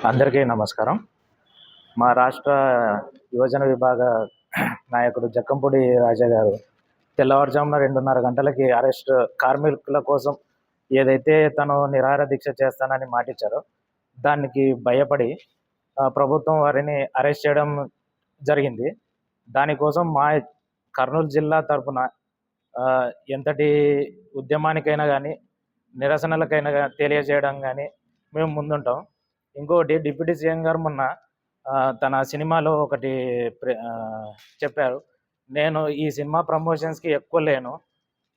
అందరికీ నమస్కారం. మా రాష్ట్ర యువజన విభాగ నాయకుడు జక్కంపూడి రాజా గారు తెల్లవారుజామున 2:30 గంటలకి కార్మికుల కోసం ఏదైతే తను నిరాహార దీక్ష చేస్తానని మాటిచ్చారో, దానికి భయపడి ప్రభుత్వం వారిని అరెస్ట్ చేయడం జరిగింది. దానికోసం మా కర్నూలు జిల్లా తరపున ఎంతటి ఉద్యమానికైనా గానీ, నిరసనలకైనా తెలియజేయడం గానీ మేము ముందుంటాం. ఇంకోటి డిప్యూటీ సీఎం గారు మొన్న తన సినిమాలో ఒకటి చెప్పారు. నేను ఈ సినిమా ప్రమోషన్స్‌కి ఎక్కువ లేను.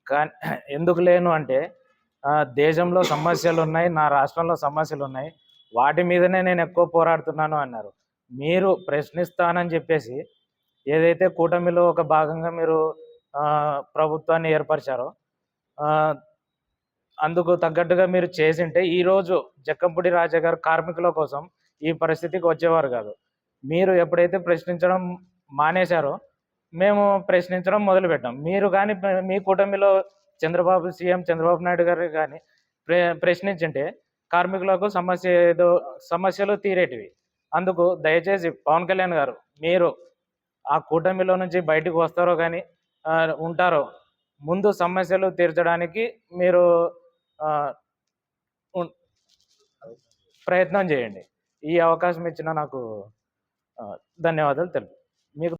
కానీ ఎందుకు లేను అంటే దేశంలో సమస్యలున్నాయి, నా రాష్ట్రంలో సమస్యలున్నాయి. వాటి మీదనే నేను ఎక్కువ పోరాడుతున్నాను అన్నారు. మీరు ప్రశ్నిస్తానని చెప్పేసి ఏదైతే కూటమిలో ఒక భాగంగా మీరు ప్రభుత్వాన్ని ఏర్పరిచారో, అందుకు తగ్గట్టుగా మీరు చేసింటే ఈరోజు జక్కంపూడి రాజా గారు కార్మికుల కోసం ఈ పరిస్థితికి వచ్చేవారు కాదు. మీరు ఎప్పుడైతే ప్రశ్నించడం మానేశారో, మేము ప్రశ్నించడం మొదలుపెట్టాం. మీరు కానీ మీ కూటమిలో సీఎం చంద్రబాబు నాయుడు గారు కానీ ప్రశ్నించుంటే కార్మికులకు సమస్యలు తీరేటివి. అందుకు దయచేసి పవన్ కళ్యాణ్ గారు, మీరు ఆ కూటమిలో నుంచి బయటకు వస్తారో కానీ ఉంటారో, ముందు సమస్యలు తీర్చడానికి మీరు ప్రయత్నం చేయండి. ఈ అవకాశం ఇచ్చిన నాకు ధన్యవాదాలు తెలుపు.